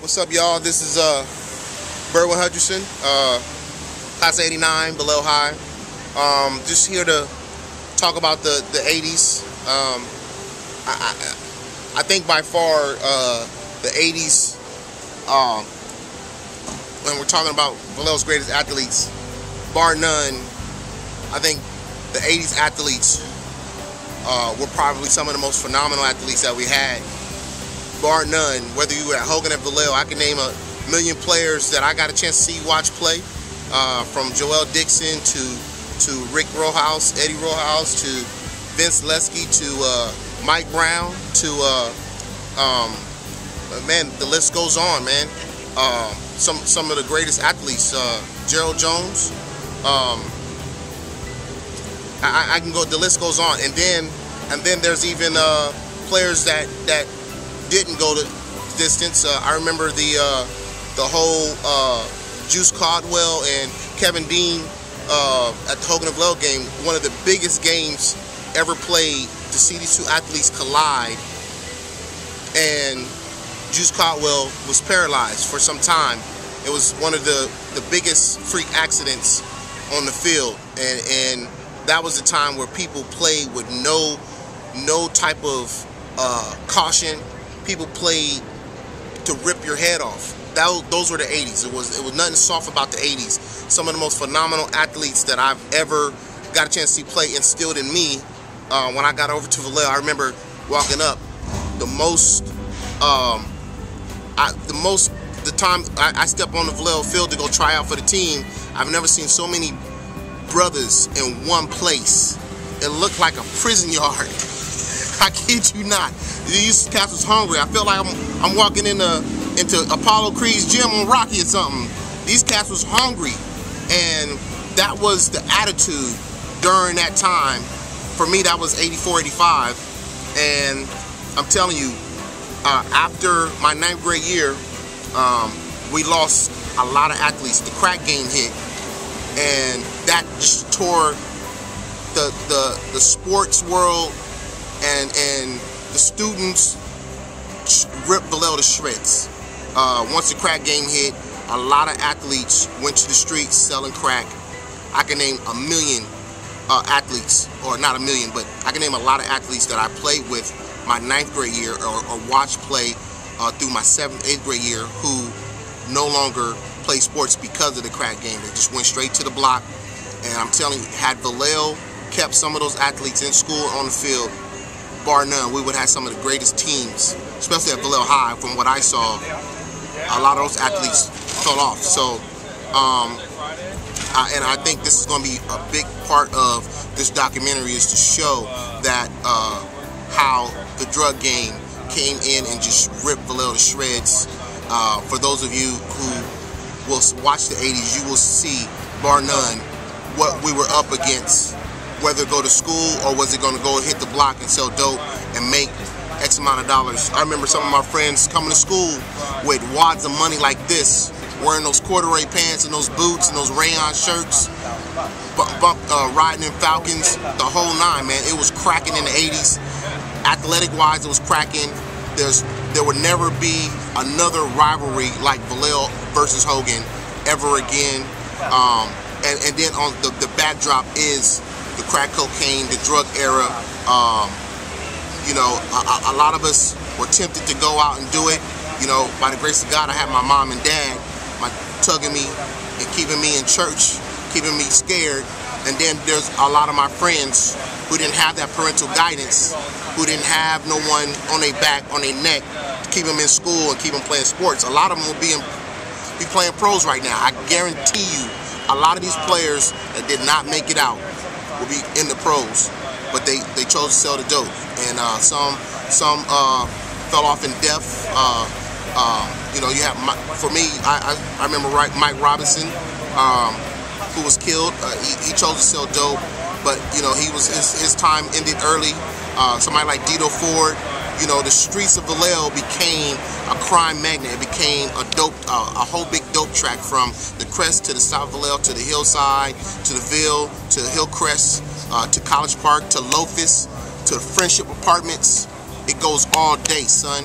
What's up, y'all? This is Berwyn Hutcherson, class of '89, Below High. Just here to talk about the 80s. I think by far the 80s, when we're talking about Vallejo's greatest athletes, bar none, I think the 80s athletes were probably some of the most phenomenal athletes that we had. Bar none, whether you were at Hogan or Vallejo, I can name a million players that I got a chance to see watch play, from Joel Dixon to Rick Rojas, Eddie Rojas, to Vince Lesky, to Mike Brown, to man, the list goes on, man. Some of the greatest athletes, Gerald Jones. I can go. The list goes on, and then there's even players that didn't go the distance. I remember the whole Juice Caldwell and Kevin Dean at the Hogan and Vallejo game. One of the biggest games ever played to see these two athletes collide, and Juice Caldwell was paralyzed for some time. It was one of the biggest freak accidents on the field, and that was the time where people played with no type of caution. People played to rip your head off. Those were the 80s. It was nothing soft about the 80s. Some of the most phenomenal athletes that I've ever got a chance to see play instilled in me when I got over to Vallejo. I remember walking up. The time I stepped on the Vallejo field to go try out for the team, I've never seen so many brothers in one place. It looked like a prison yard. I kid you not. These cats was hungry. I felt like I'm walking into Apollo Creed's gym on Rocky or something. These cats was hungry, and that was the attitude during that time. For me, that was 84, 85, and I'm telling you, after my 9th grade year, we lost a lot of athletes. The crack game hit, and that just tore the sports world and the students ripped Vallejo to shreds. Once the crack game hit, a lot of athletes went to the streets selling crack. I can name a million athletes, or not a million, but I can name a lot of athletes that I played with my 9th grade year or watched play through my 7th, 8th grade year, who no longer play sports because of the crack game. They just went straight to the block. And I'm telling you, had Vallejo kept some of those athletes in school on the field, bar none, we would have some of the greatest teams, especially at Vallejo High. From what I saw, a lot of those athletes fell off. So, and I think this is going to be a big part of this documentary, is to show that how the drug game came in and just ripped Vallejo to shreds. For those of you who will watch the 80s, you will see, bar none, what we were up against, whether go to school or was it going to go hit the block and sell dope and make X amount of dollars. I remember some of my friends coming to school with wads of money like this, wearing those corduroy pants and those boots and those rayon shirts, riding in Falcons, the whole nine, man. It was cracking in the 80s. Athletic-wise, it was cracking. There would never be another rivalry like Vallejo versus Hogan ever again. And then on the backdrop is the crack cocaine, the drug era. You know, a lot of us were tempted to go out and do it. You know, by the grace of God, I had my mom and dad tugging me and keeping me in church, keeping me scared. And then there's a lot of my friends who didn't have that parental guidance, who didn't have no one on their back, on their neck, to keep them in school and keep them playing sports. A lot of them will be playing pros right now. I guarantee you, a lot of these players that did not make it out will be in the pros, but they chose to sell the dope. And some fell off in death. You know, you have, for me, I remember Mike Robinson, who was killed. He chose to sell dope, but you know, his time ended early. Somebody like Dito Ford. You know, the streets of Vallejo became a crime magnet. It became a whole big dope track, from the Crest to the South Vallejo to the Hillside to the Ville to Hillcrest to College Park to Locust to the Friendship Apartments. It goes all day, son.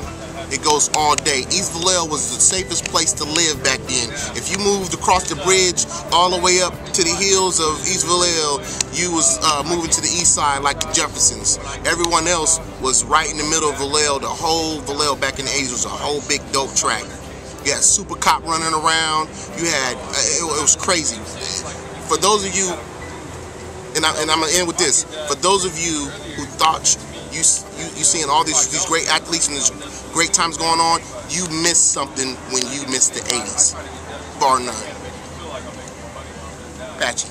It goes all day. East Vallejo was the safest place to live back then. If you moved across the bridge all the way up to the hills of East Vallejo, you was moving to the east side like the Jeffersons. Everyone else was right in the middle of Vallejo. The whole Vallejo back in the 80s was a whole big dope track. You had Super Cop running around. You had, it was crazy. For those of you, and I'm gonna end with this. For those of you who thought you seeing all these great athletes and these great times going on, you missed something when you missed the 80s, bar none. Patchy.